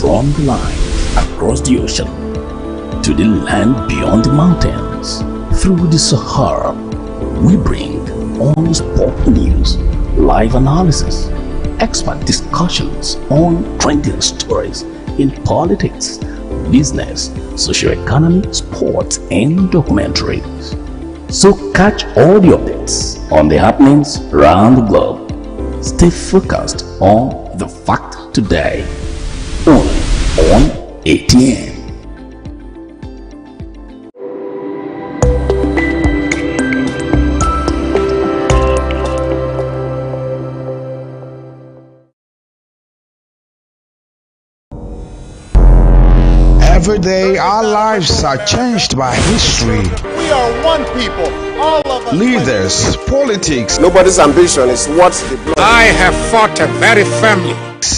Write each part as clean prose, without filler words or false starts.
from the lines across the ocean to the land beyond the mountains, through the Sahara, we bring on-the-spot news, live analysis, expert discussions on trending stories in politics, business, socio-economy, sports, and documentaries. So catch all the updates on the happenings around the globe. Stay focused on the fact today, only on ATN. Every day our lives are changed by history. We are one people, all of us. Leaders, politics. Nobody's ambition is what's the blood. I have fought very firmly.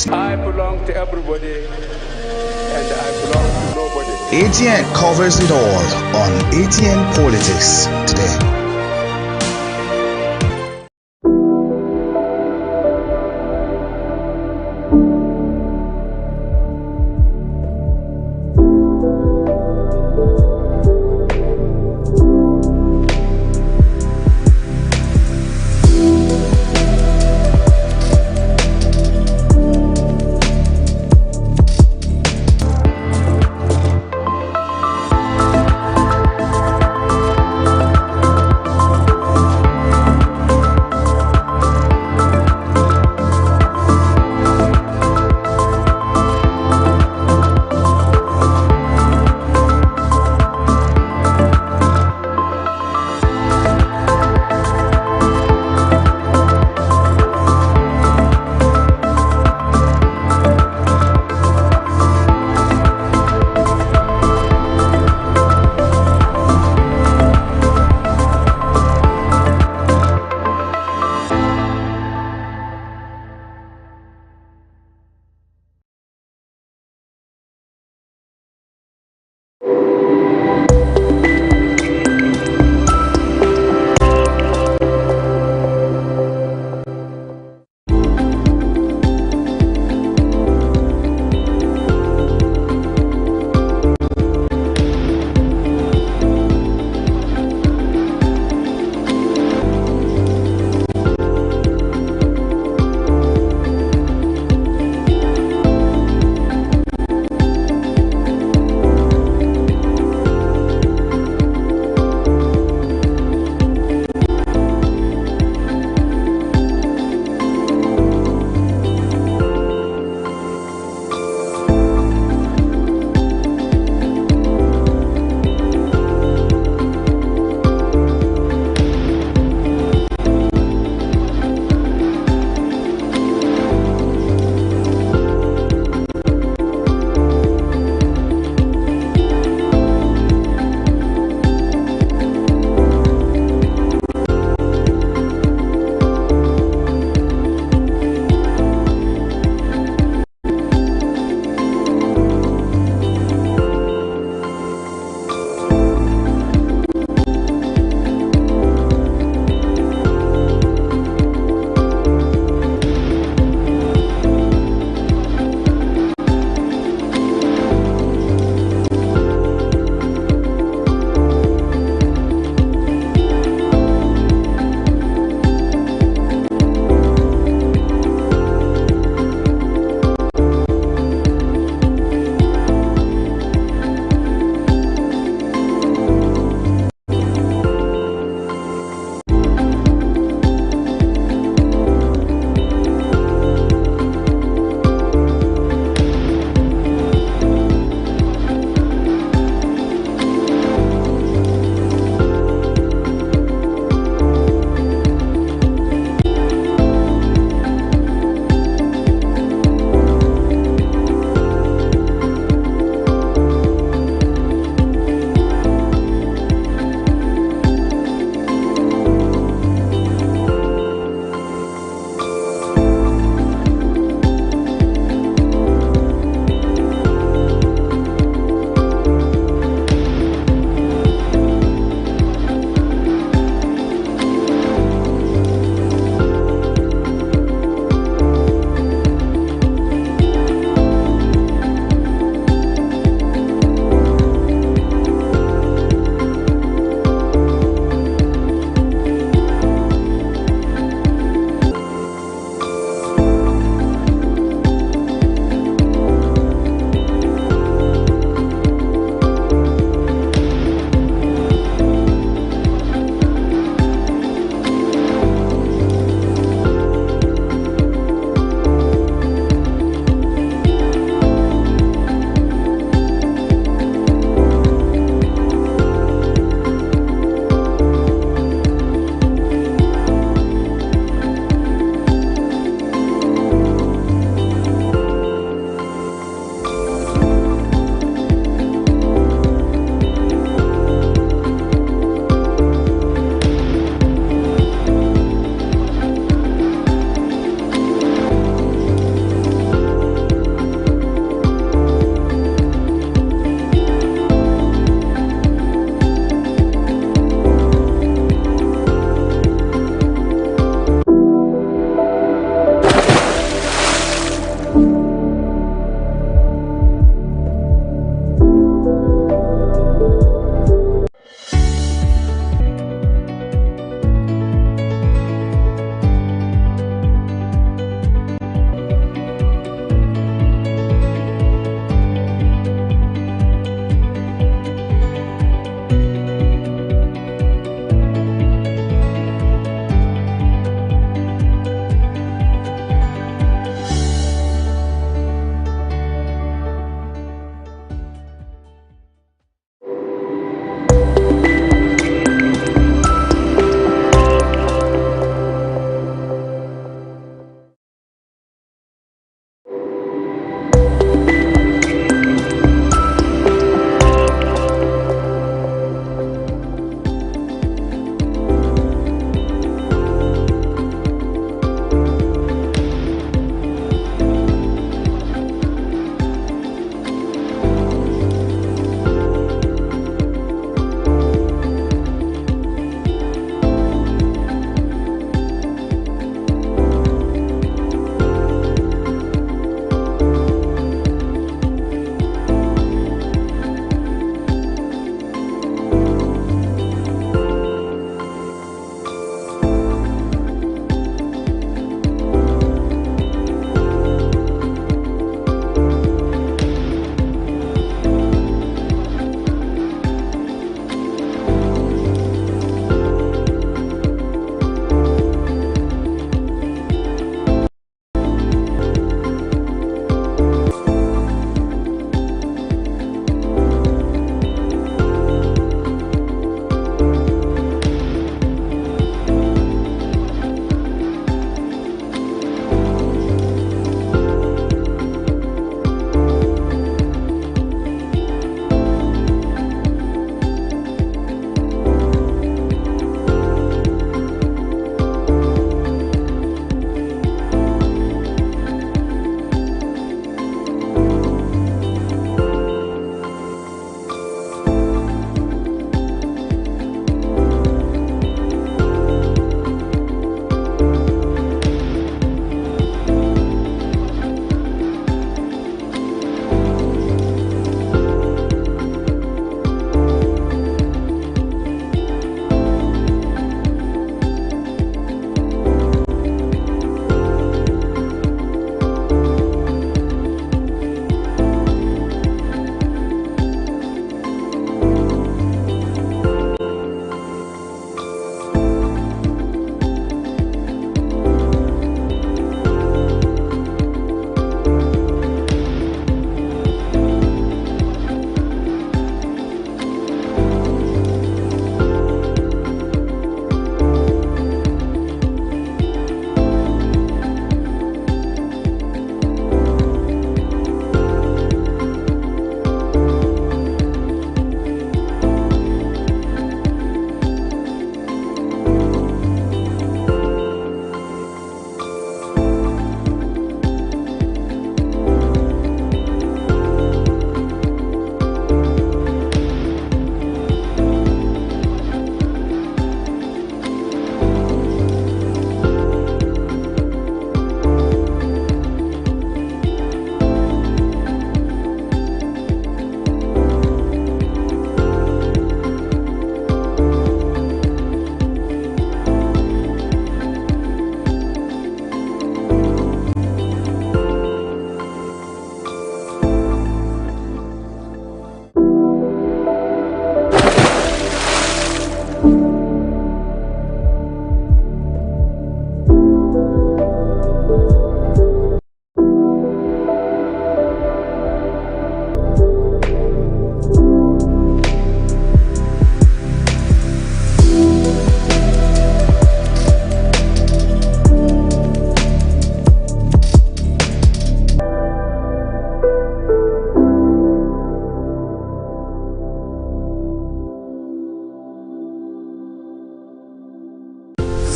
I belong to everybody and I belong to nobody. ATN covers it all on ATN Politics today.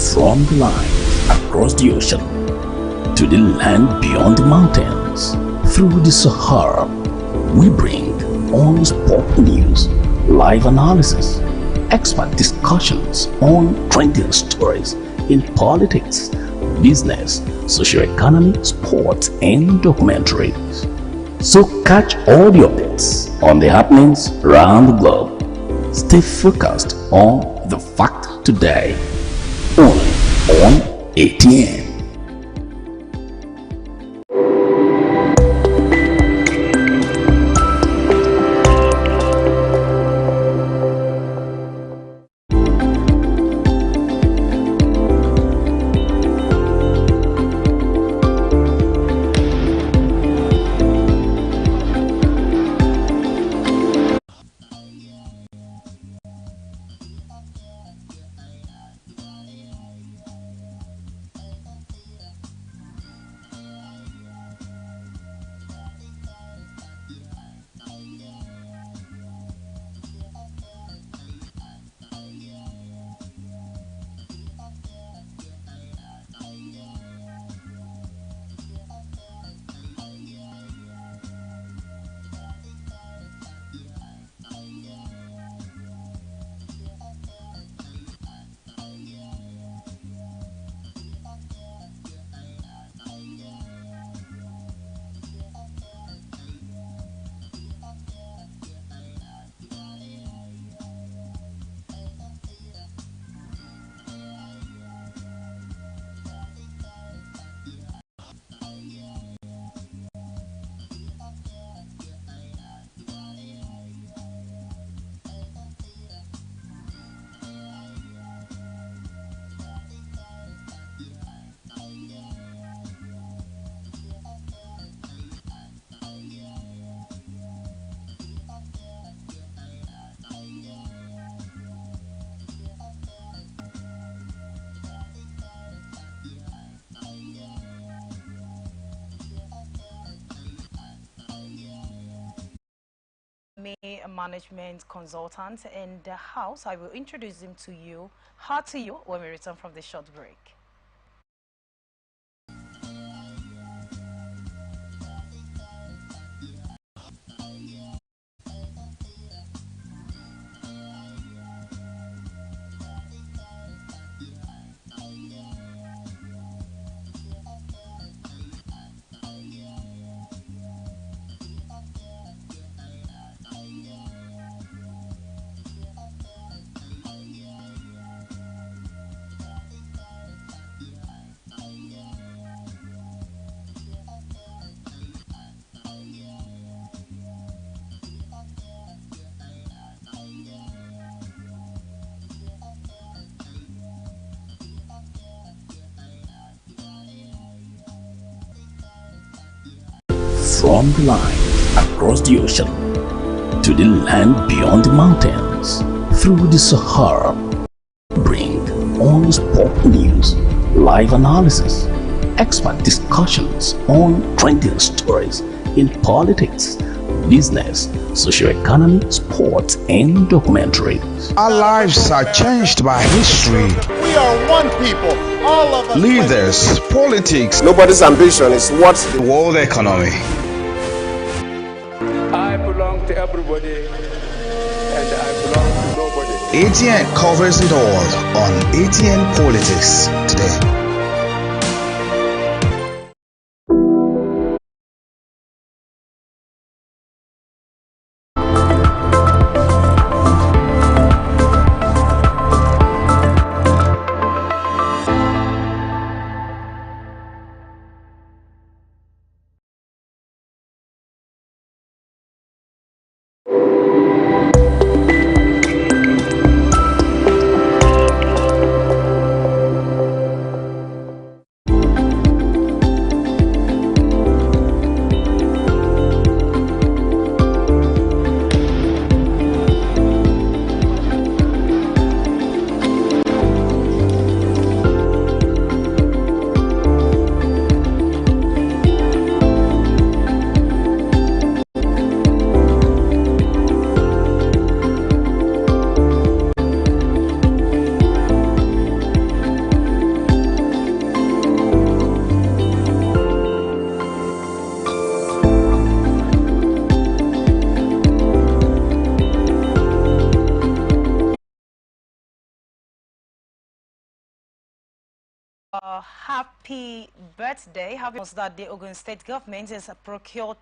From the line across the ocean to the land beyond the mountains, through the Sahara, we bring on sport news, live analysis, expert discussions on trending stories in politics, business, socio-economy, sports, and documentaries. So catch all the updates on the happenings around the globe. Stay focused on the fact today, only on ATN. A management consultant in the house. I will introduce him to you, her to you, when we return from the short break. From the line across the ocean to the land beyond the mountains, through the Sahara, we bring on sport news, live analysis, expert discussions on trending stories in politics, business, socio-economy, sports, and documentaries. Our lives are changed by history. We are one people, all of us. Leaders, politics, Nobody's ambition is what the world economy. I belong to everybody, and I belong to nobody. ATN covers it all on ATN Politics today. Happy birthday. Happy birthday that the Ogun State government has procured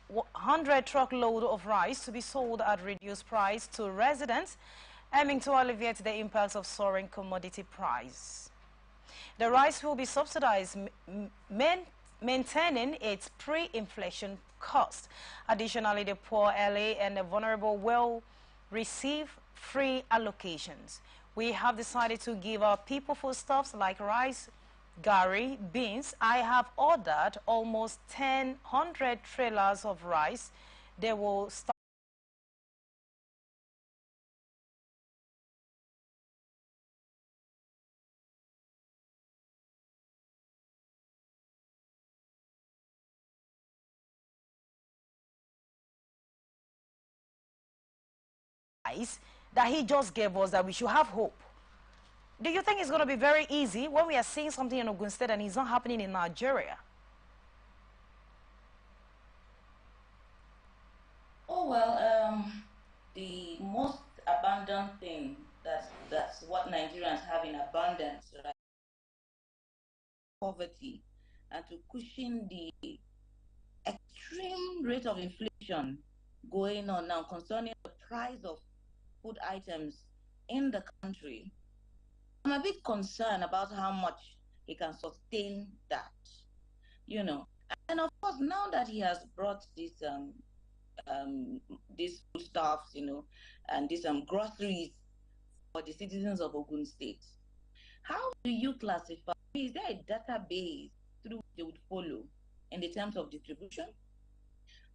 100 truckload of rice to be sold at reduced price to residents, aiming to alleviate the impacts of soaring commodity price. The rice will be subsidized, maintaining its pre-inflation cost. Additionally, the poor, LA, and the vulnerable will receive free allocations. We have decided to give our people foodstuffs like rice, gari, beans. I have ordered almost 100 trailers of rice. They will start that he just gave us, that we should have hope. Do you think it's going to be very easy when we are seeing something in Ogun State and it's not happening in Nigeria? Oh well, the most abundant thing that's what Nigerians have in abundance, right? Poverty, and to cushion the extreme rate of inflation going on now concerning the price of food items in the country. I'm a bit concerned about how much he can sustain that, you know. And of course, now that he has brought these foodstuffs, and these groceries for the citizens of Ogun State, how do you classify? Is there a database through which they would follow in the terms of distribution?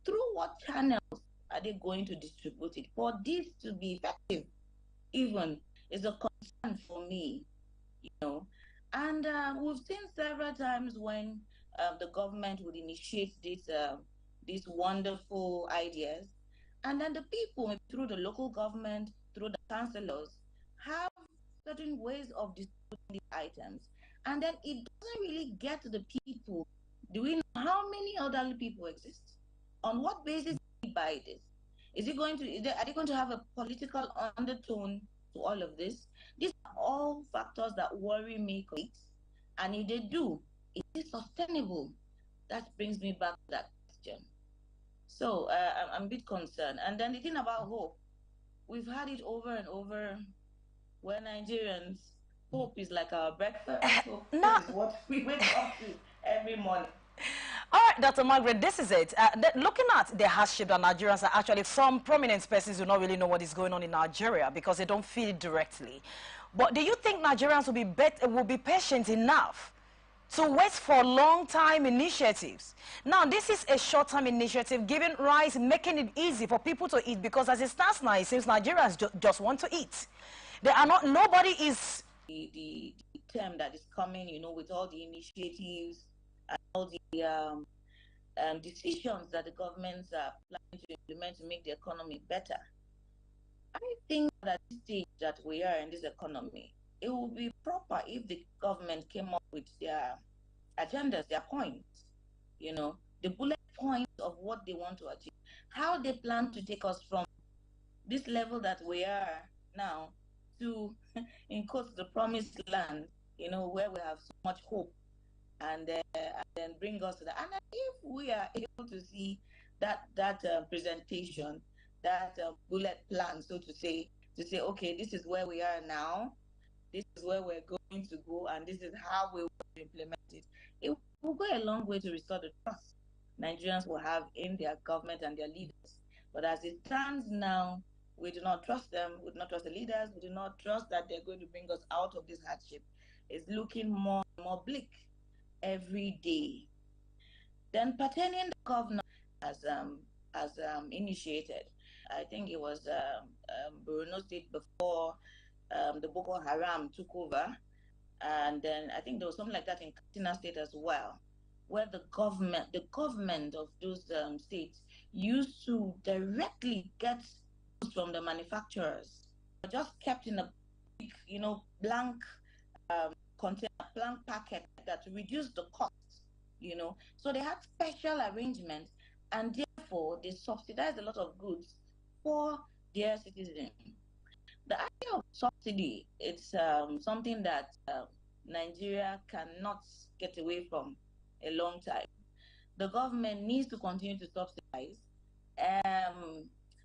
Through what channels are they going to distribute it? For this to be effective, even is a concern for me, you know. And we've seen several times when the government would initiate these wonderful ideas, and then the people, maybe through the local government, through the councillors, have certain ways of distributing these items, and then it doesn't really get to the people. Do we know how many elderly people exist? On what basis do we buy this? Are they going to have a political undertone to all of this? These are all factors that worry me. And if they do, is it sustainable? That brings me back to that question. So I'm a bit concerned. And then the thing about hope, we've had it over and over. Where Nigerians, hope is like our breakfast. Hope is what we wake up to every morning. All right, Dr. Margaret, this is it. Looking at the hardship that Nigerians are actually, some prominent persons do not really know what is going on in Nigeria because they don't feel it directly. But do you think Nigerians will be patient enough to wait for long-time initiatives? Now, this is a short-term initiative, giving rice, making it easy for people to eat, because as it stands now, it seems Nigerians just want to eat. They are not, nobody is... The term that is coming, with all the initiatives and all the decisions that the governments are planning to implement to make the economy better. I think that at this stage that we are in this economy, it would be proper if the government came up with their agendas, their points, the bullet points of what they want to achieve, how they plan to take us from this level that we are now to, in quotes, the promised land, where we have so much hope, and then bring us to that. And if we are able to see that presentation, that bullet plan, so to say, okay, this is where we are now, this is where we're going to go, and this is how we will implement it, it will go a long way to restore the trust Nigerians will have in their government and their leaders. But as it stands now, we do not trust them, we do not trust the leaders, we do not trust that they're going to bring us out of this hardship. It's looking more and more bleak every day. Then pertaining the governor as initiated, I think it was Borno State before the Boko Haram took over, and then I think there was something like that in Katsina State as well, where the government of those states used to directly get from the manufacturers, just kept in a big, blank container, blank packet that to reduce the cost, So they had special arrangements, and therefore they subsidized a lot of goods for their citizens. The idea of subsidy, it's something that Nigeria cannot get away from a long time. The government needs to continue to subsidize.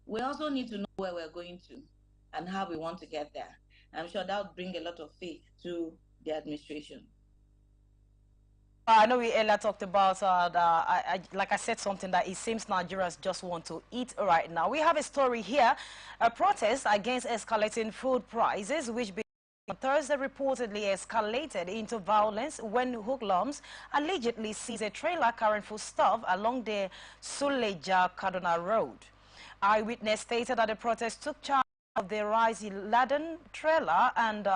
We also need to know where we're going to and how we want to get there. I'm sure that would bring a lot of faith to the administration. I know we earlier talked about, like I said, something that it seems Nigerians just want to eat right now. We have a story here, a protest against escalating food prices, which on Thursday reportedly escalated into violence when hoodlums allegedly seized a trailer carrying foodstuff along the Suleja-Kaduna Road. Eyewitness stated that the protest took charge of the rice-laden trailer and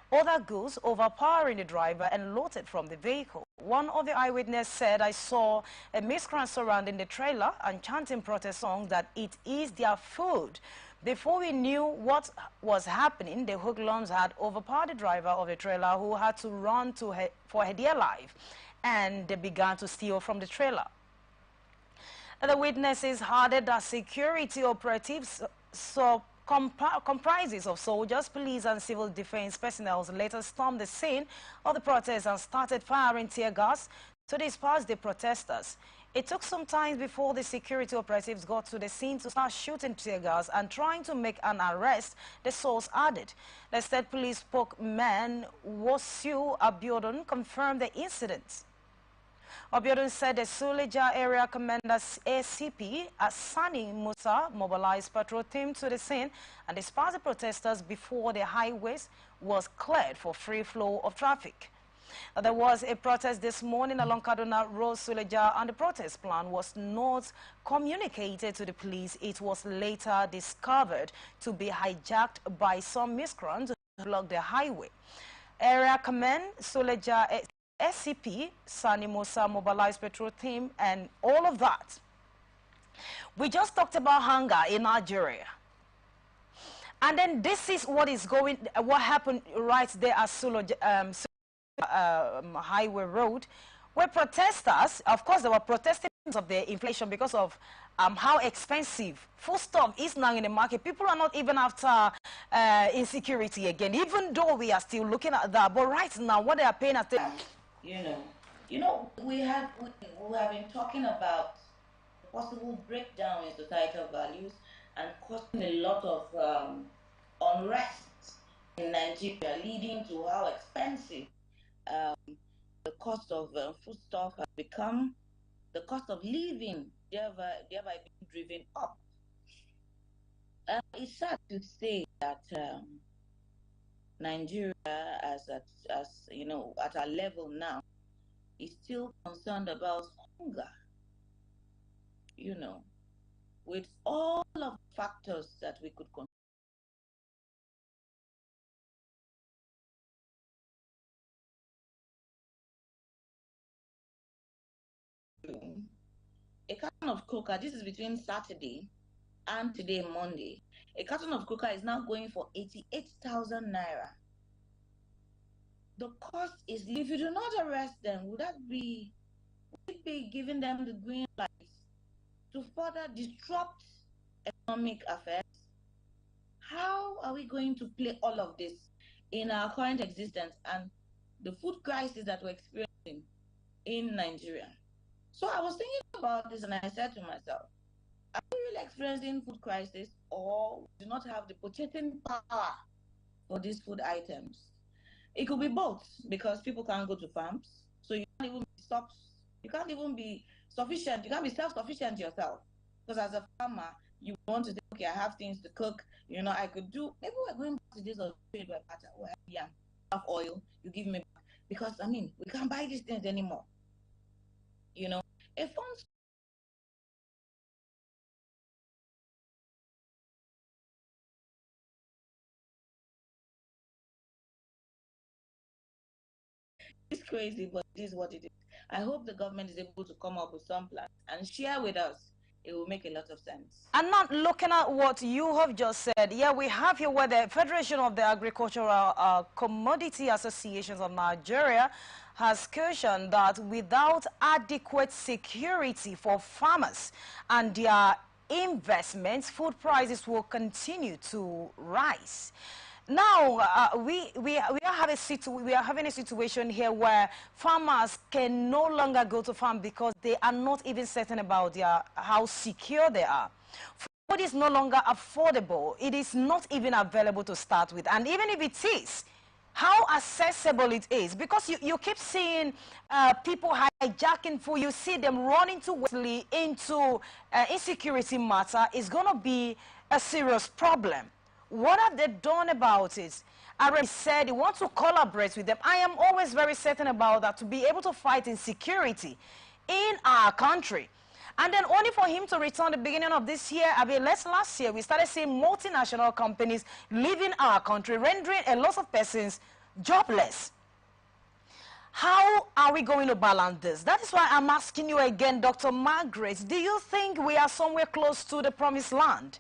other goods, overpowering the driver and loaded from the vehicle. One of the eyewitnesses said, "I saw a miscreant surrounding the trailer and chanting protest songs that it is their food." Before we knew what was happening, the hoodlums had overpowered the driver of the trailer, who had to run for her dear life, and they began to steal from the trailer. The witnesses added that security operatives comprises of soldiers, police and civil defense personnel later stormed the scene of the protest and started firing tear gas to disperse the protesters. It took some time before the security operatives got to the scene to start shooting tear gas and trying to make an arrest, the source added. The state police spokesman Wasiu Abiodun confirmed the incident. Abiodun said the Suleja area commander ACP Sani Musa mobilized patrol team to the scene and dispersed the protesters before the highways was cleared for free flow of traffic. There was a protest this morning along Kaduna Road, Suleja, and the protest plan was not communicated to the police. It was later discovered to be hijacked by some miscreants who blocked the highway. Area Command Suleja SCP Sani Musa mobilized patrol team and all of that. We just talked about hunger in Nigeria. And then this is what happened right there at Suleja, Highway Road, where protesters, of course, they were protesting of the inflation because of how expensive foodstuff is now in the market. People are not even after insecurity again, even though we are still looking at that. But right now, what they are paying attention. We have been talking about possible breakdown in societal values and causing a lot of unrest in Nigeria, leading to how expensive the cost of foodstuff has become, the cost of living thereby being driven up. It's sad to say that Nigeria, as at our level now, is still concerned about hunger. With all of the factors that we could control. A carton of coca, this is between Saturday and today, Monday. A carton of coca is now going for 88,000 naira. The cost is, if you do not arrest them, would it be giving them the green light to further disrupt economic affairs? How are we going to play all of this in our current existence and the food crisis that we're experiencing in Nigeria? So I was thinking about this and I said to myself, are we really experiencing food crisis, or do not have the purchasing power for these food items? It could be both, because people can't go to farms, so you can't even be sufficient. You can't be self-sufficient yourself, because as a farmer, you want to say, okay, I have things to cook. I could do. Maybe we're going back to days of trade by barter. We have yam, have oil. You give me back, because we can't buy these things anymore. If funds it's crazy, but it is what it is. I hope the government is able to come up with some plans and share with us. It will make a lot of sense. And not looking at what you have just said, yeah, we have here where the Federation of the Agricultural Commodity Associations of Nigeria has cautioned that without adequate security for farmers and their investments, food prices will continue to rise. Now, we are having a situation here where farmers can no longer go to farm because they are not even certain about how secure they are. Food is no longer affordable. It is not even available to start with. And even if it is, how accessible it is, because you keep seeing people hijacking food, you see them running too wildly into insecurity matter, is going to be a serious problem. What have they done about it? Already said he wants to collaborate with them. I am always very certain about that, to be able to fight insecurity in our country. And then only for him to return the beginning of this year, last year, we started seeing multinational companies leaving our country, rendering a lot of persons jobless. How are we going to balance this? That is why I'm asking you again, Dr. Margaret, do you think we are somewhere close to the promised land?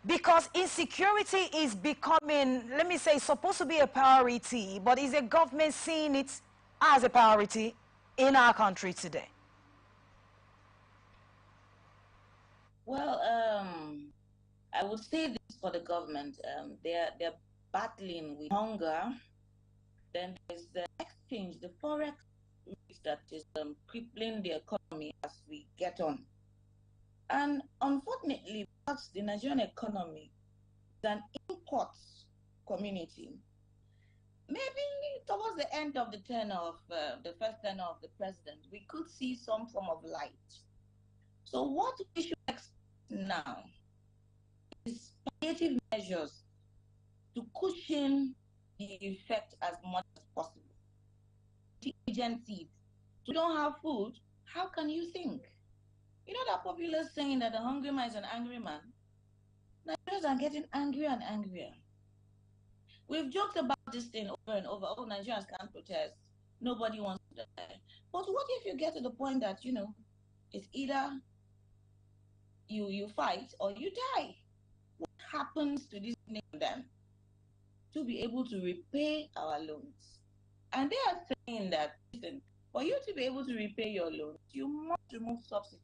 Because insecurity is becoming, let me say, supposed to be a priority, but is the government seeing it as a priority in our country today? Well, I would say this for the government. They're battling with hunger. Then there's the exchange, the forex rate that is crippling the economy as we get on. And unfortunately, because the Nigerian economy is an import community, maybe towards the end of the tenure of the first tenure of the president, we could see some form of light. So what we should expect now is palliative measures to cushion the effect as much as possible. Agencies. So you don't have food, how can you think? You know that popular saying that the hungry man is an angry man? Nigerians are getting angrier and angrier. We've joked about this thing over and over. Oh, Nigerians can't protest. Nobody wants to die. But what if you get to the point that, it's either you fight or you die? What happens to this nation to be able to repay our loans? And they are saying that, listen, for you to be able to repay your loans, you must remove subsidies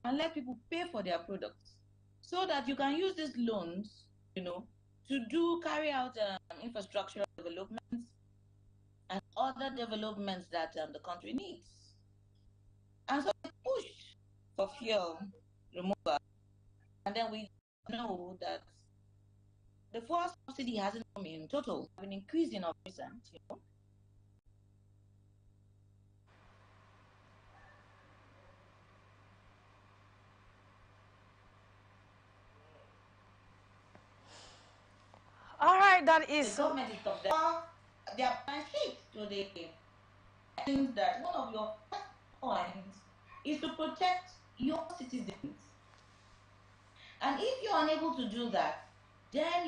and let people pay for their products so that you can use these loans, to carry out infrastructural developments and other developments that the country needs. And so we push for fuel removal. And then we know that the fuel subsidy hasn't come in total, been increasing of recent. All right, that is... The government is top there. They are sheet to the things that one of your first points is to protect your citizens. And if you're unable to do that, then